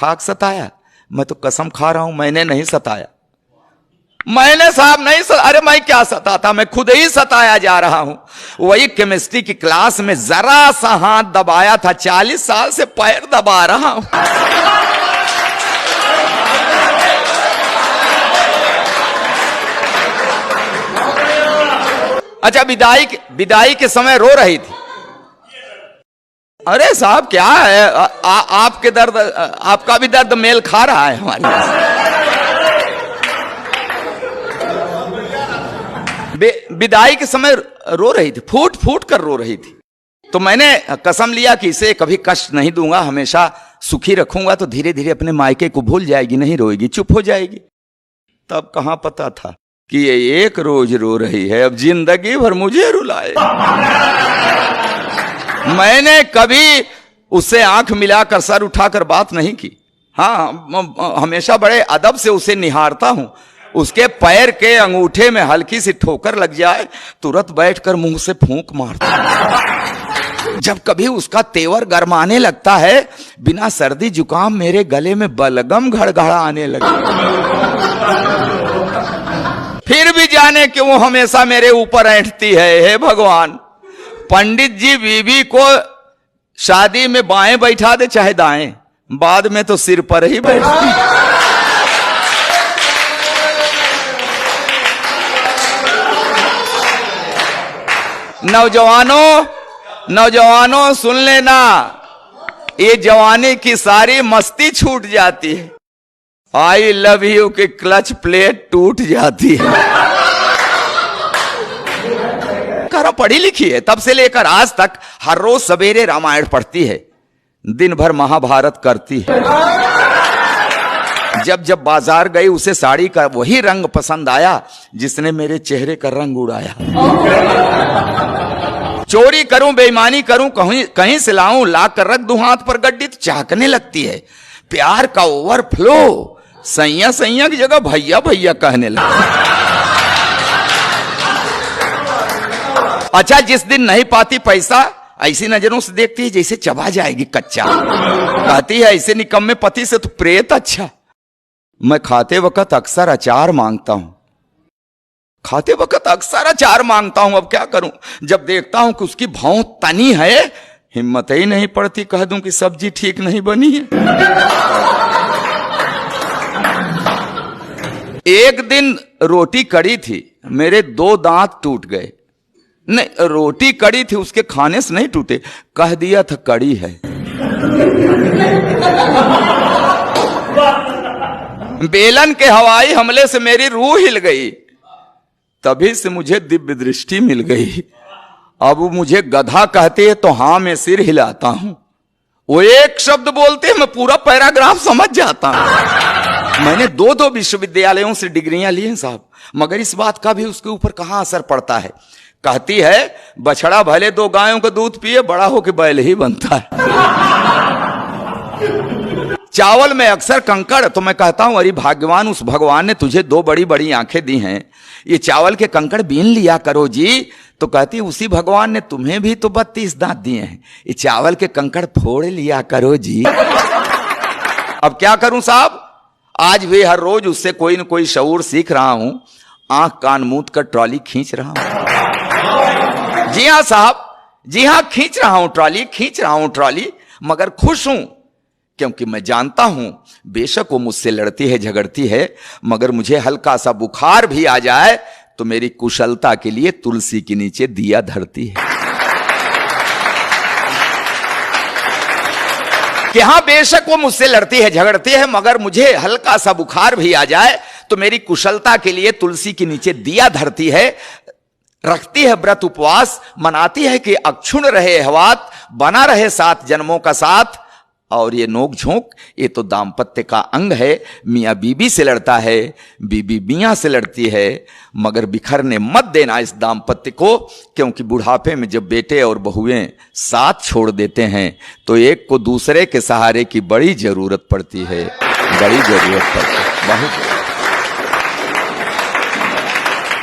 खाक सताया? मैं तो कसम खा रहा हूं मैंने नहीं सताया। मैंने साहब नहीं अरे मैं क्या सताता, मैं खुद ही सताया जा रहा हूं। वही केमिस्ट्री की क्लास में जरा सा हाथ दबाया था, 40 साल से पैर दबा रहा हूं। अच्छा, विदाई के समय रो रही थी। अरे साहब क्या है, आपके दर्द, आपका भी दर्द मेल खा रहा है हमारे। विदाई के समय रो रही थी, फूट फूट कर रो रही थी। तो मैंने कसम लिया कि इसे कभी कष्ट नहीं दूंगा, हमेशा सुखी रखूंगा, तो धीरे धीरे अपने मायके को भूल जाएगी, नहीं रोएगी, चुप हो जाएगी। तब कहां पता था कि ये एक रोज रो रही है, अब जिंदगी भर मुझे रुलाए। मैंने कभी उससे आंख मिलाकर सर उठाकर बात नहीं की। हाँ, हमेशा बड़े अदब से उसे निहारता हूं। उसके पैर के अंगूठे में हल्की सी ठोकर लग जाए, तुरंत बैठकर मुंह से फूंक मारता। जब कभी उसका तेवर गरमाने लगता है, बिना सर्दी जुकाम मेरे गले में बलगम घड़घड़ा आने लगे। फिर भी जाने क्यों वो हमेशा मेरे ऊपर ऐंठती है। हे भगवान, पंडित जी बीवी को शादी में बाएं बैठा दे चाहे दाएं, बाद में तो सिर पर ही बैठती। नौजवानों सुन लेना, ये जवानी की सारी मस्ती छूट जाती है। आई लव यू की क्लच प्लेट टूट जाती है। करो, पढ़ी लिखी है, तब से लेकर आज तक हर रोज सवेरे रामायण पढ़ती है, दिन भर महाभारत करती है। जब जब बाजार गई उसे साड़ी का वही रंग पसंद आया जिसने मेरे चेहरे का रंग उड़ाया। चोरी करूं, बेईमानी करूं, कहीं से लाऊं, ला कर रख दूं हाथ पर गड्डी, तो चाहकने लगती है। प्यार का ओवरफ्लो, सैया सैया की जगह भैया भैया कहने लगा। अच्छा, जिस दिन नहीं पाती पैसा, ऐसी नजरों से देखती है जैसे चबा जाएगी कच्चा। कहती है ऐसे निकम्मे पति से तो प्रेत अच्छा। मैं खाते वक्त अक्सर अचार मांगता हूं, अब क्या करूं। जब देखता हूं कि उसकी भौं तनी है, हिम्मत ही नहीं पड़ती कह दूं कि सब्जी ठीक नहीं बनी है। एक दिन रोटी कड़ी थी, मेरे 2 दांत टूट गए। नहीं, रोटी कड़ी थी, उसके खाने से नहीं टूटे, कह दिया था कड़ी है। बेलन के हवाई हमले से मेरी रूह हिल गई, तभी से मुझे दिव्य दृष्टि मिल गई। अब वो मुझे गधा कहते हैं तो हां मैं सिर हिलाता हूं, वो एक शब्द बोलते हैं मैं पूरा पैराग्राफ समझ जाता हूं। मैंने 2 विश्वविद्यालयों से डिग्रियां ली हैं साहब, मगर इस बात का भी उसके ऊपर कहां असर पड़ता है। कहती है बछड़ा भले 2 गायों का दूध पिए, बड़ा हो के बैल ही बनता है। चावल में अक्सर कंकड़, तो मैं कहता हूं अरे भाग्यवान, उस भगवान ने तुझे 2 बड़ी बड़ी आंखें दी हैं, ये चावल के कंकड़ बीन लिया करो जी। तो कहती उसी भगवान ने तुम्हें भी तो 32 दांत दिए हैं, ये चावल के कंकड़ फोड़ लिया करो जी। अब क्या करूं साहब, आज भी हर रोज उससे कोई न कोई शऊर सीख रहा हूं, आंख कान मूंद कर ट्रॉली खींच रहा हूं। जी हां साहब, जी हां, खींच रहा हूं ट्रॉली, मगर खुश हूं, क्योंकि मैं जानता हूं बेशक वो मुझसे लड़ती है, झगड़ती है, मगर मुझे हल्का सा बुखार भी आ जाए तो मेरी कुशलता के लिए तुलसी के नीचे दिया धरती है। कि हां, बेशक वो मुझसे लड़ती है, झगड़ती है, मगर मुझे हल्का सा बुखार भी आ जाए तो मेरी कुशलता के लिए तुलसी के नीचे दिया धरती है, रखती है व्रत उपवास, मनाती है कि अक्षुण रहे हवात, बना रहे 7 जन्मों का साथ। और ये नोक झोंक, ये तो दाम्पत्य का अंग है। मियाँ बीबी से लड़ता है, बीबी मियाँ से लड़ती है, मगर बिखरने मत देना इस दाम्पत्य को, क्योंकि बुढ़ापे में जब बेटे और बहुएं साथ छोड़ देते हैं तो एक को दूसरे के सहारे की बड़ी जरूरत पड़ती है, बहुत।